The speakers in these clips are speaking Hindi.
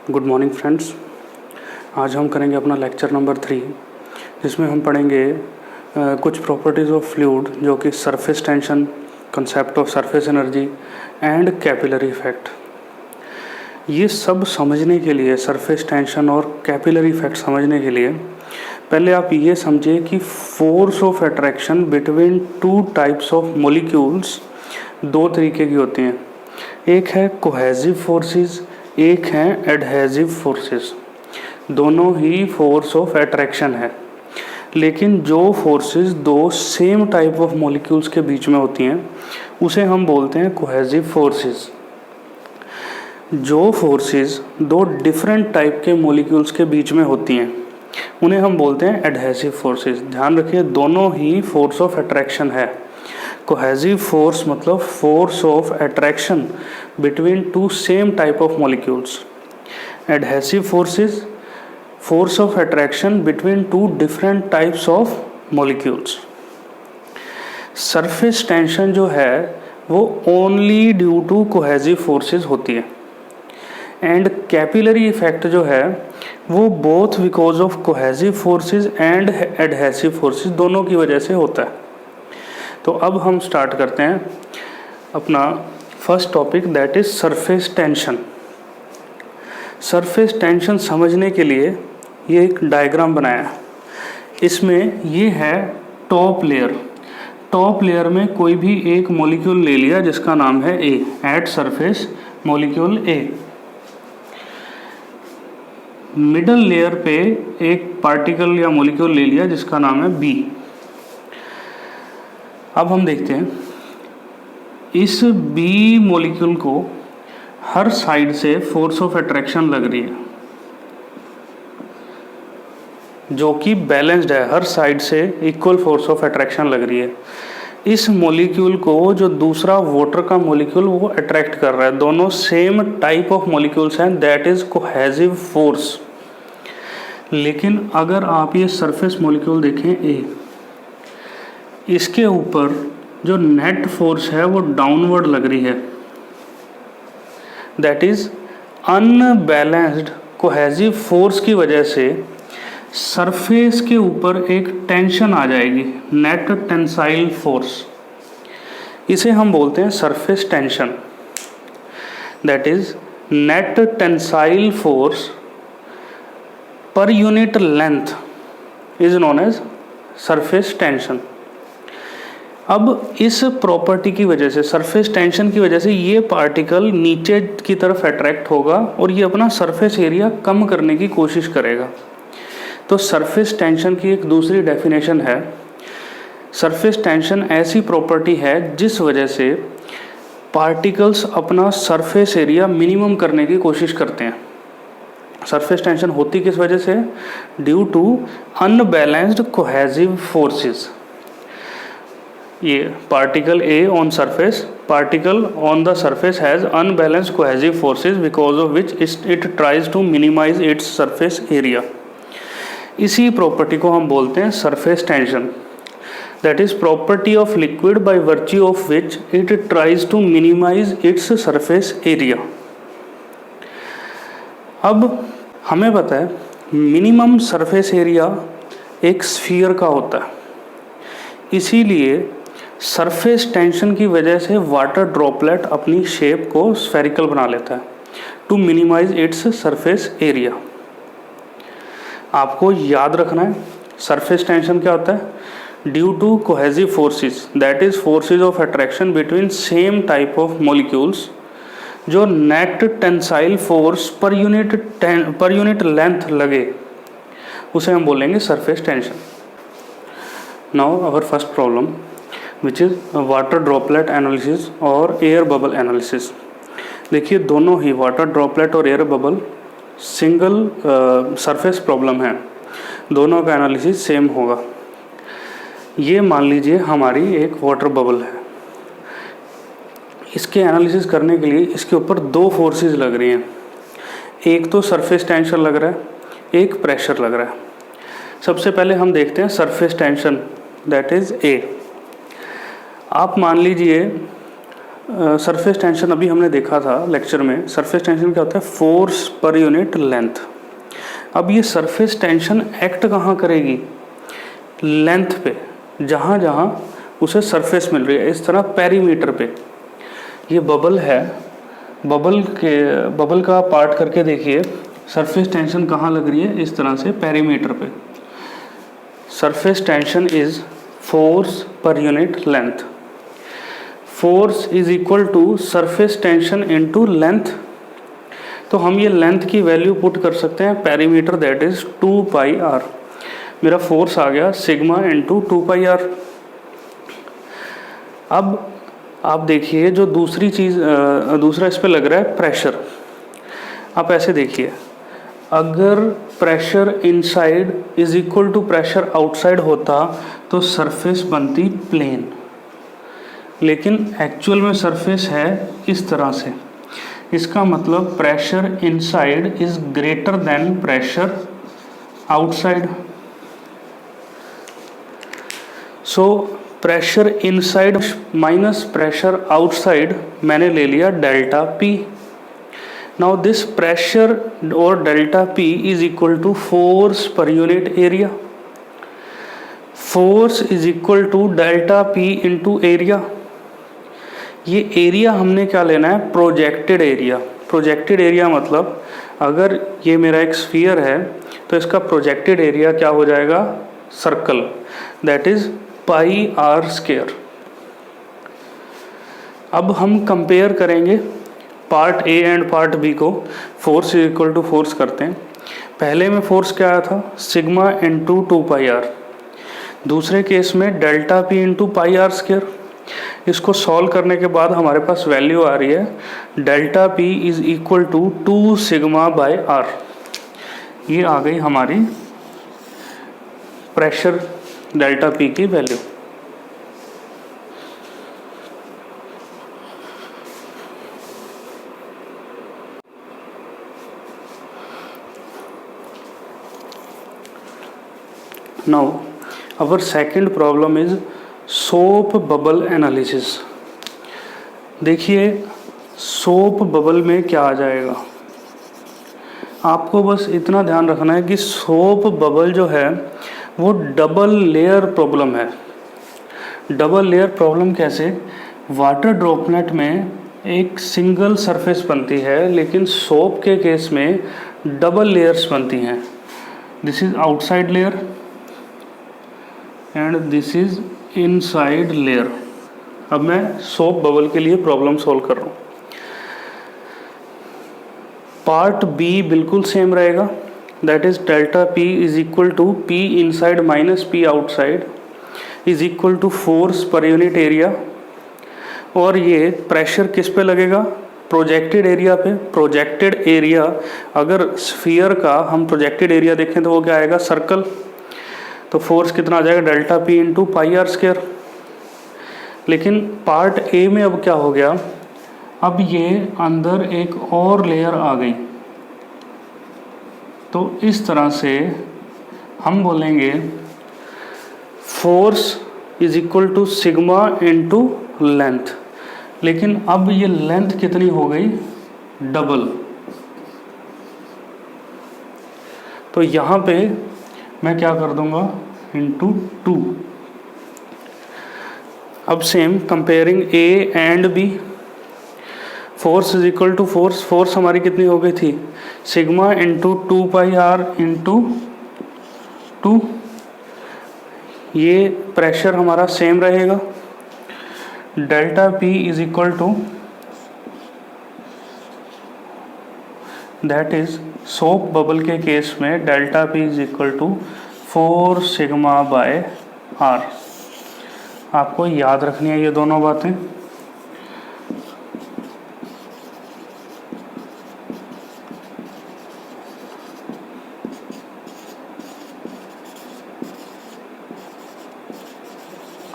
Good morning friends. आज हम करेंगे अपना लेक्चर नंबर 3, जिसमें हम पढ़ेंगे कुछ प्रॉपर्टीज़ ऑफ फ्लूइड, जो कि surface tension, concept of surface energy and capillary effect. ये सब समझने के लिए, सरफेस टेंशन और कैपिलरी इफेक्ट समझने के लिए पहले आप ये समझिए कि force of attraction between two types of molecules दो तरीके की होती हैं। एक है कोहेसिव फोर्सेस, एक है एडहेसिव फोर्सेस। दोनों ही फोर्स ऑफ अट्रैक्शन है, लेकिन जो फोर्सेस दो सेम टाइप ऑफ मॉलिक्यूल्स के बीच में होती हैं उसे हम बोलते हैं कोहेसिव फोर्सेस। जो फोर्सेस दो डिफरेंट टाइप के मॉलिक्यूल्स के बीच में होती हैं उन्हें हम बोलते हैं एडहेसिव फोर्सेस। ध्यान रखिए, दोनों ही फोर्स ऑफ अट्रैक्शन है। कोहेसिव फोर्स मतलब force of attraction between two same type of molecules. Adhesive forces, force of attraction between two different types of molecules. Surface tension जो है वो only due to cohesive forces होती है, एंड कैपिलरी इफेक्ट जो है वो both because of cohesive forces and adhesive forces, दोनों की वजह से होता है। तो अब हम स्टार्ट करते हैं अपना first topic, that is surface tension. Surface tension समझने के लिए ये एक डायग्राम बनाया है। इसमें ये है टॉप लेयर। टॉप लेयर में कोई भी एक मॉलिक्यूल ले लिया जिसका नाम है A, at surface molecule A. Middle layer पे एक पार्टिकल या मॉलिक्यूल ले लिया जिसका नाम है बी। अब हम देखते हैं इस बी मॉलिक्यूल को हर साइड से फोर्स ऑफ अट्रैक्शन लग रही है, जो कि बैलेंस्ड है, हर साइड से इक्वल फोर्स ऑफ अट्रैक्शन लग रही है। इस मॉलिक्यूल को जो दूसरा वाटर का मॉलिक्यूल वो अट्रैक्ट कर रहा है, दोनों सेम टाइप ऑफ मॉलिक्यूल्स हैं, दैट इज कोहेसिव फोर्स। लेकिन अगर आप ये सरफेस मॉलिक्यूल देखें ए, इसके ऊपर जो नेट फोर्स है वो डाउनवर्ड लग रही है, that is unbalanced cohesive force की वजह से सरफेस के ऊपर एक टेंशन आ जाएगी, नेट टेंसाइल फोर्स। इसे हम बोलते हैं surface tension. That is net tensile force per unit length is known as surface tension. अब इस प्रॉपर्टी की वजह से, सरफेस टेंशन की वजह से, ये पार्टिकल नीचे की तरफ अट्रैक्ट होगा और ये अपना सरफेस एरिया कम करने की कोशिश करेगा। तो सरफेस टेंशन की एक दूसरी डेफिनेशन है, सरफेस टेंशन ऐसी प्रॉपर्टी है जिस वजह से पार्टिकल्स अपना सरफेस एरिया मिनिमम करने की कोशिश करते हैं। सरफेस टेंशन होती किस वजह से? Due to unbalanced cohesive forces. ये particle A on surface, particle on the surface has unbalanced cohesive forces because of which it tries to minimise its surface area. इसी प्रॉपर्टी को हम बोलते हैं surface tension. That is property of liquid by virtue of which it tries to minimise its surface area. अब हमें पता है मिनिमम सरफेस एरिया एक स्फीयर का होता है, इसीलिए सरफेस टेंशन की वजह से वाटर ड्रॉपलेट अपनी शेप को स्फेरिकल बना लेता है to minimise its surface area. आपको याद रखना है सरफेस टेंशन क्या होता है? Due to cohesive forces, that is forces of attraction between same type of molecules, जो net tensile force per unit length लगे उसे हम बोलेंगे surface tension. Now our first problem which is water droplet analysis और एयर बबल एनालिसिस। देखिए, दोनों ही वाटर ड्रॉपलेट और air bubble single surface problem है, दोनों का एनालिसिस सेम होगा। ये मान लीजिए हमारी एक वाटर बबल है, इसके एनालिसिस करने के लिए इसके ऊपर दो फोर्सेस लग रही हैं, एक तो सरफेस टेंशन लग रहा है, एक प्रेशर लग रहा है। सबसे पहले हम देखते हैं surface tension, that is a. आप मान लीजिए सरफेस टेंशन अभी हमने देखा था लेक्चर में। सरफेस टेंशन क्या होता है? Force per unit length. अब ये सरफेस टेंशन एक्ट कहाँ करेगी? लेंथ पे, जहाँ जहाँ उसे सरफेस मिल रही है। इस तरह पेरीमीटर पे ये बबल है, बबल का पार्ट करके देखिए सरफेस टेंशन कहाँ लग रही है? इस तरह से पेरीमीटर पे। Surface tension is force per unit length. Force is equal to surface tension into length. तो हम ये लेंथ की वैल्यू पुट कर सकते हैं perimeter, that is 2 pi r. मेरा फोर्स आ गया सिग्मा इनटू 2 पाई आर। अब आप देखिए जो दूसरी चीज़ दूसरा इस पे लग रहा है प्रेशर। आप ऐसे देखिए, अगर pressure inside is equal to pressure outside होता तो सरफेस बनती प्लेन, लेकिन एक्चुअल में सरफेस है इस तरह से। इसका मतलब pressure inside is greater than pressure outside. So pressure inside minus pressure outside मैंने ले लिया delta P. Now this pressure और delta P is equal to force per unit area. Force is equal to delta P into area. ये एरिया हमने क्या लेना है? Projected area. प्रोजेक्टेड एरिया मतलब अगर ये मेरा एक स्फीयर है तो इसका प्रोजेक्टेड एरिया क्या हो जाएगा? Circle, that is pi are square. अब हम कंपेयर करेंगे part A and part B को। Force is equal to force करते हैं। पहले में फोर्स क्या आया था? Sigma into 2 pi R. दूसरे केस में delta P into pi are square. इसको सॉल्व करने के बाद हमारे पास वैल्यू आ रही है delta P is equal to 2 sigma by R. ये आ गई हमारी प्रेशर डेल्टा पी की value. Now our second problem is soap bubble analysis. देखिए सोप बबल में क्या आ जाएगा? आपको बस इतना ध्यान रखना है कि सोप बबल जो है वो डबल लेयर प्रॉब्लम है। डबल लेयर प्रॉब्लम कैसे? वाटर ड्रॉपलेट में एक सिंगल सरफेस बनती है, लेकिन सोप के केस में डबल लेयर्स बनती हैं। This is outside layer and this is inside layer. अब मैं सोप बबल के लिए प्रॉब्लम सॉल्व कर रहा हूँ। पार्ट बी बिल्कुल सेम रहेगा, that is delta P is equal to p inside minus p outside is equal to force per unit area. और ये प्रेशर किस पे लगेगा? प्रोजेक्टेड एरिया पे। प्रोजेक्टेड एरिया, अगर स्फीयर का हम प्रोजेक्टेड एरिया देखें तो वो क्या आएगा? सर्कल। तो फोर्स कितना आ जाएगा? Delta P into pi are square. लेकिन पार्ट ए में अब क्या हो गया? अब ये अंदर एक और लेयर आ गई, तो इस तरह से हम बोलेंगे force is equal to sigma into length. लेकिन अब ये लेंथ कितनी हो गई? डबल। तो यहाँ पे मैं क्या कर दूंगा? इंटू 2। अब same comparing A and B. Force is equal to force. Force हमारी कितनी हो गई थी? Sigma into 2 pi r into 2। ये प्रेशर हमारा सेम रहेगा। Delta P is equal to, that is soap bubble के केस में delta P is equal to 4 sigma by r. आपको याद रखनी है ये दोनों बातें।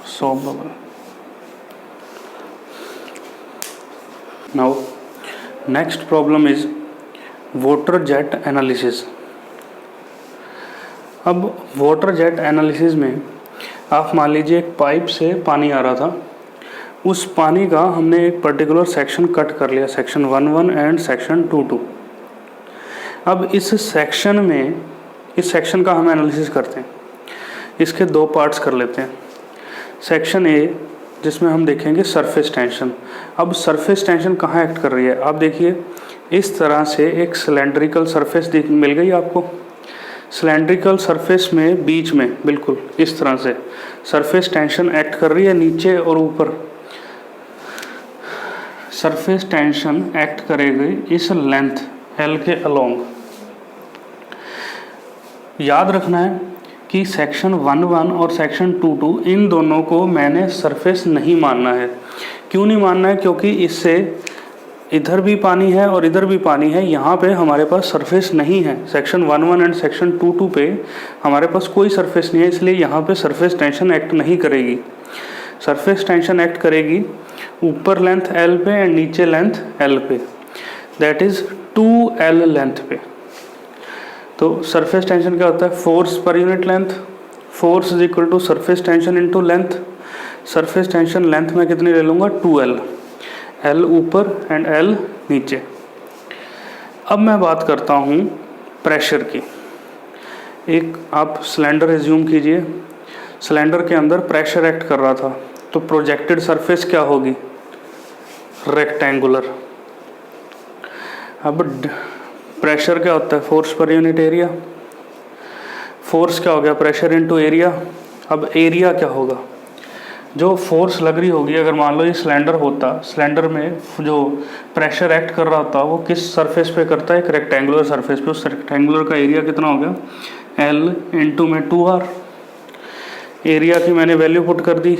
Soap bubble. Now next problem is water jet analysis. अब वाटर जेट एनालिसिस में आप मान लीजिए एक पाइप से पानी आ रहा था। उस पानी का हमने एक पर्टिकुलर सेक्शन कट कर लिया, सेक्शन 1-1 एंड सेक्शन 2-2। अब इस सेक्शन का हम एनालिसिस करते हैं। इसके दो पार्ट्स कर लेते हैं। सेक्शन ए जिसमें हम देखेंगे सरफेस टेंशन। अब सरफेस टेंशन कहाँ एक्ट कर रही है, आप देखिए इस तरह से एक सिलेंड्रिकल सरफेस मिल गई आपको। सिलेंड्रिकल सरफेस में बीच में बिल्कुल इस तरह से सरफेस टेंशन एक्ट कर रही है, नीचे और ऊपर सरफेस टेंशन एक्ट करेगी इस लेंथ L के अलोंग। याद रखना है कि सेक्शन 1-1 और सेक्शन 2-2 इन दोनों को मैंने सरफेस नहीं मानना है। क्यों नहीं मानना है, क्योंकि इससे इधर भी पानी है और इधर भी पानी है, यहाँ पे हमारे पास सरफेस नहीं है। सेक्शन 1-1 एंड सेक्शन 2-2 पे हमारे पास कोई सरफेस नहीं है, इसलिए यहाँ पे सरफेस टेंशन एक्ट नहीं करेगी। सरफेस टेंशन एक्ट करेगी ऊपर लेंथ L पे एंड नीचे लेंथ L पे, दैट इज 2L लेंथ पे। तो सरफेस टेंशन क्या होता है, force per unit length. Force is equal to surface tension into length. Surface tension length में कितनी ले लूँगा, 2L, L ऊपर एंड L नीचे। अब मैं बात करता हूँ प्रेशर की। एक आप सिलेंडर एज्यूम कीजिए, सिलेंडर के अंदर प्रेशर एक्ट कर रहा था, तो प्रोजेक्टेड सरफेस क्या होगी, रेक्टेंगुलर। अब प्रेशर क्या होता है, force per unit area. Force क्या हो गया, प्रेशर इनटू एरिया। अब एरिया क्या होगा, जो फोर्स लग रही होगी, अगर मान लो ये सिलेंडर होता, सिलेंडर में जो प्रेशर एक्ट कर रहा होता वो किस सरफेस पे करता है, एक रेक्टेंगुलर सरफेस पे। उस रेक्टेंगुलर का एरिया कितना हो गया, L इंटू में 2R। एरिया की मैंने वैल्यू पुट कर दी।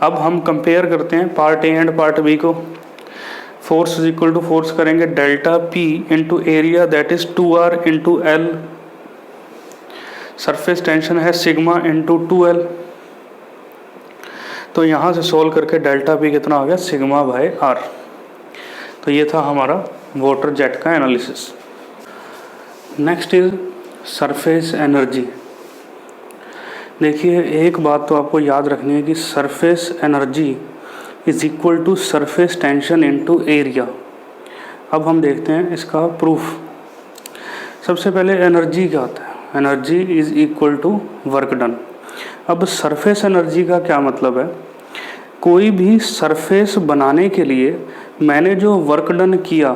अब हम कंपेयर करते हैं part A and part B को। Force is equal to force करेंगे delta P into area, that is 2R into L। Surface tension है सिग्मा इंटू 2L। तो यहाँ से सोल्व करके डेल्टा P कितना हो गया, सिग्मा बाय R। तो ये था हमारा वाटर जेट का analysis. Next is surface energy. देखिए एक बात तो आपको याद रखनी है कि surface energy is equal to surface tension into area. अब हम देखते हैं इसका प्रूफ। सबसे पहले एनर्जी क्या होता है, energy is equal to work done. अब सरफेस एनर्जी का क्या मतलब है, कोई भी सरफेस बनाने के लिए मैंने जो वर्क डन किया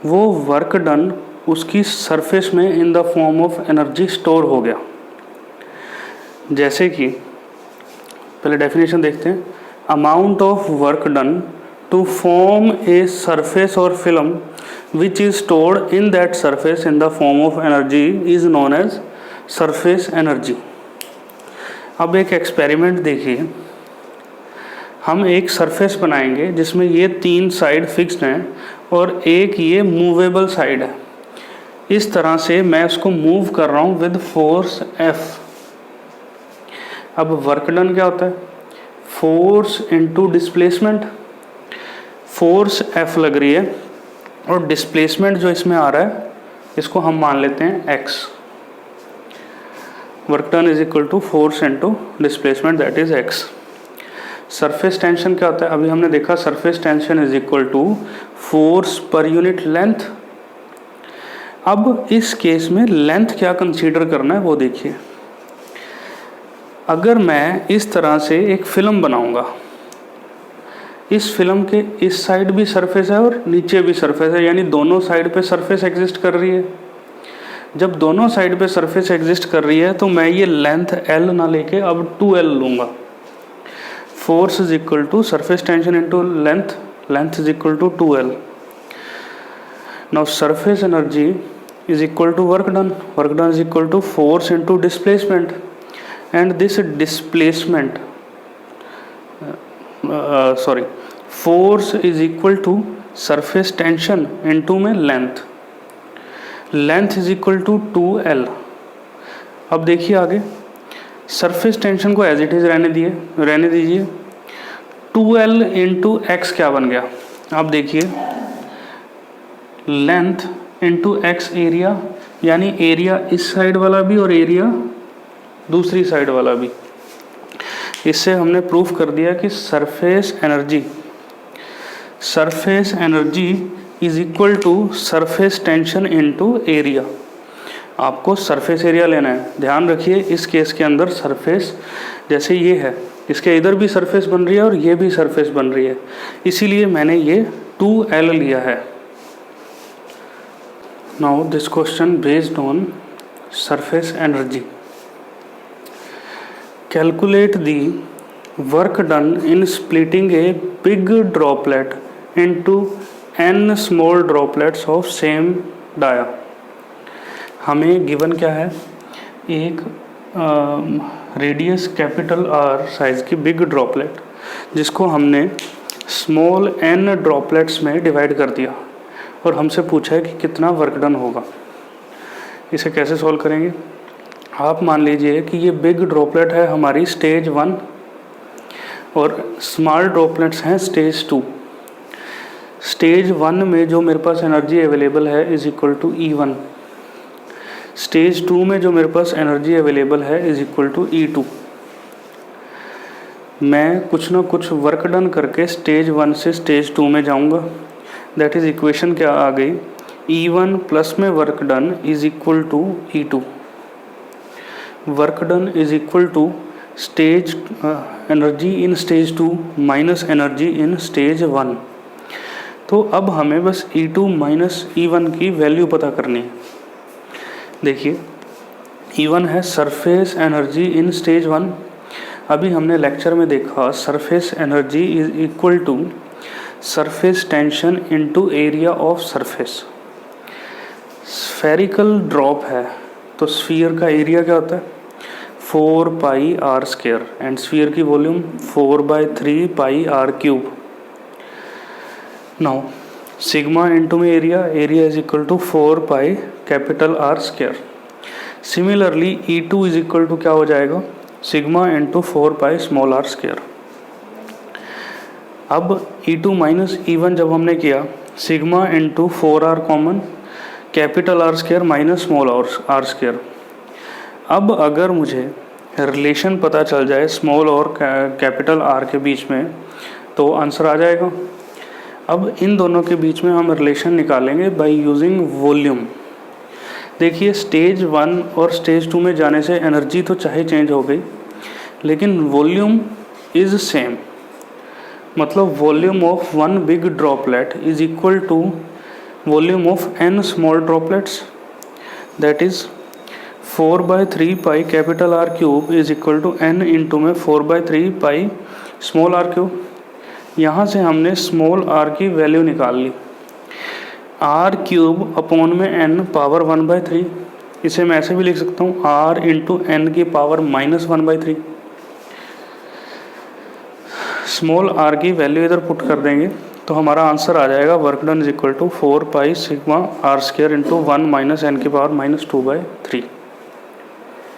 वो वर्क डन उसकी सरफेस में in the form of energy store हो गया। जैसे कि पहले डेफिनेशन देखते हैं, amount of work done to form a surface और film which is stored in that surface in the form of energy is known as surface energy. अब एक एक्सपेरिमेंट देखिए, हम एक सरफेस बनाएंगे जिसमें ये 3 साइड फिक्स्ड हैं और एक ये मूवेबल साइड है। इस तरह से मैं इसको मूव कर रहा हूँ विद फोर्स F। अब वर्क डन क्या होता है, force into displacement. Force F लग रही है और डिस्प्लेसमेंट जो इसमें आ रहा है इसको हम मान लेते हैं x। Work done is equal to force into displacement, that is x। Surface tension क्या होता है, अभी हमने देखा surface tension is equal to force per unit length. अब इस केस में लेंथ क्या कंसीडर करना है वो देखिए। अगर मैं इस तरह से एक फिल्म बनाऊंगा, इस फिल्म के इस साइड भी सरफेस है और नीचे भी सरफेस है, यानी दोनों साइड पे सरफेस एग्जिस्ट कर रही है। जब दोनों साइड पे सरफेस एग्जिस्ट कर रही है तो मैं ये लेंथ L ना लेके अब 2L लूँगा। Force is equal to surface tension into length, length is equal to 2L। Now surface energy is equal to work done, work done is equal to force into displacement, and this displacement force is equal to surface tension into में length, length is equal to 2L। अब देखिए आगे, सरफेस टेंशन को एज इट इज रहने दीजिए। 2L इंटू एक्स क्या बन गया, अब देखिए लेंथ इंटू एक्स एरिया, यानी एरिया इस साइड वाला भी और एरिया दूसरी साइड वाला भी। इससे हमने प्रूफ कर दिया कि surface energy is equal to surface tension into area. आपको सरफेस एरिया लेना है। ध्यान रखिए इस केस के अंदर सरफेस जैसे ये है, इसके इधर भी सरफेस बन रही है और ये भी सरफेस बन रही है, इसीलिए मैंने ये 2L लिया है। Now this question based on surface energy. Calculate the work done in splitting a big droplet into n small droplets of same dia. हमें गिवन क्या है, एक रेडियस कैपिटल R साइज़ की बिग ड्रॉपलेट जिसको हमने स्मॉल n ड्रॉपलेट्स में डिवाइड कर दिया और हमसे पूछा है कि कितना वर्क डन होगा। इसे कैसे सॉल्व करेंगे? आप मान लीजिए कि ये बिग ड्रॉपलेट है हमारी स्टेज 1 और स्मॉल ड्रॉपलेट्स हैं स्टेज 2। स्टेज 1 में जो मेरे पास एनर्जी अवेलेबल है is equal to E1। Stage 2 में जो मेरे पास एनर्जी अवेलेबल है इज इक्वल टू E2। मैं कुछ ना कुछ वर्क डन करके स्टेज 1 से स्टेज 2 में जाऊंगा। दैट इज़ इक्वेशन क्या आ गई, E1 प्लस में work done is equal to E2। Work done is equal to stage energy in stage 2 minus energy in stage 1। तो अब हमें बस E2 माइनस E1 की वैल्यू पता करनी है। देखिए E1 है सरफेस एनर्जी इन स्टेज 1। अभी हमने लेक्चर में देखा surface energy is equal to surface tension into area of surface. Spherical drop है तो स्फीयर का एरिया क्या होता है 4πr² एंड स्फीयर की volume 4/3πr³। Now sigma into में area is equal to 4πR²। Similarly E2 is equal to क्या हो जाएगा, सिग्मा इंटू 4πr²। अब E2 माइनस E1 जब हमने किया, sigma into 4R common, R² minus small r²। अब अगर मुझे रिलेशन पता चल जाए स्मॉल और R के बीच में तो आंसर आ जाएगा। अब इन दोनों के बीच में हम रिलेशन निकालेंगे बाय यूजिंग वॉल्यूम। देखिए स्टेज 1 और स्टेज 2 में जाने से एनर्जी तो चाहे चेंज हो गई लेकिन वॉल्यूम इज़ सेम। मतलब volume of one big droplet is equal to volume of n small droplets, that is 4/3πR³ is equal to n into में 4/3π स्मॉल r³। यहाँ से हमने स्मॉल r की वैल्यू निकाल ली, r³ अपॉन में n पावर 1/3। इसे मैं ऐसे भी लिख सकता हूँ r इंटू n की पावर -1/3। स्मॉल r की वैल्यू इधर पुट कर देंगे तो हमारा आंसर आ जाएगा work done is equal to 4π sigma r² into 1 - n की पावर -2/3।